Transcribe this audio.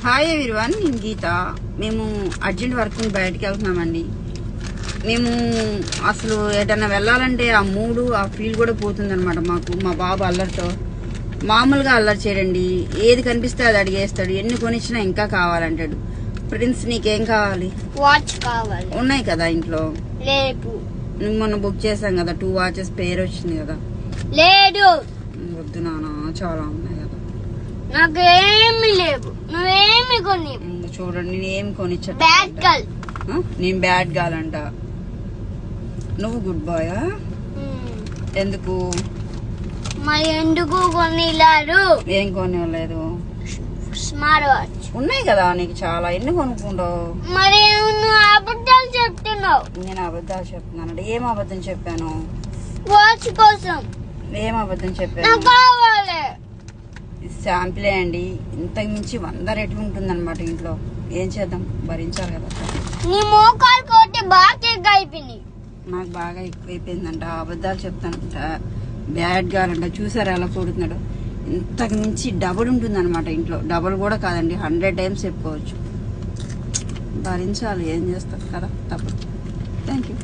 Hi everyone, నేను గీత. మేము urgent work బయటకు వెళ్తున్నామండి. మేము అసలు ఎటన్నా వెళ్ళాలంటే ఆ మూడు ఆ ఫీల్ కూడా పోతుందన్నమాట మాకు. మా బాబు అల్లరితో మామూలుగా అల్లరి చేయడండి. ఏది కనిపిస్తే అది అడిగేస్తాడు. ఎన్ని కొనిచ్చినా ఇంకా కావాలంటాడు. ప్రిన్స్, నీకేం కావాలి? వాచ్ కావాలి. ఉన్నాయి కదా ఇంట్లో. లేదు. మొన్న బుక్ చేసాం కదా, 2 వాచెస్ పేరు వచ్చింది కదా. లేదు. వద్దు నాన్న, చాలా ఉన్నాయి కదా. నాకు ఏమి లేవు. నువ్వేమి కొని. చూడండి, నేను ఏమి కొనిచ్చా. Bad girl. నేను బ్యాడ్ గర్ల్ అంట. నువ్వు గుడ్ బాయా? ఎందుకు? మరి ఎందుకు కొనిలారు? ఏం కొనివ్వలేదు. స్మార్ట్ వాచ్ ఉన్నాయి కదా నీకు చాలా. ఎన్ని కొనుక్కుంటావు? మరి నువ్వు అబద్ధాలు చెప్తున్నావు. నేను అబద్ధాలు చెప్తున్నాను. ఏం అబద్ధం చెప్పాను? వాచ్ కోసం. ఏం అబద్ధం చెప్పాను? నాకు కావాలి. శాంపిలే అండి. ఇంతకు మించి 100 రెట్లు ఉంటుందన్నమాట ఇంట్లో. ఏం చేద్దాం, భరించాలి కదా. నీ మోకాలు కొట్టి బాగా అయిపోయింది. నాకు బాగా ఎక్కువైపోయిందంట. అబద్ధాలు చెప్తానంట. బ్యాడ్ గర్ల్ అంట. చూసారా ఎలా కొడుతున్నాడు? ఇంతకు మించి డబుల్ ఉంటుంది అనమాట ఇంట్లో. డబుల్ కూడా కాదండి, 100 టైమ్స్ చెప్పుకోవచ్చు. భరించాలి, ఏం చేస్తాం కదా, తప్పదు. Thank you.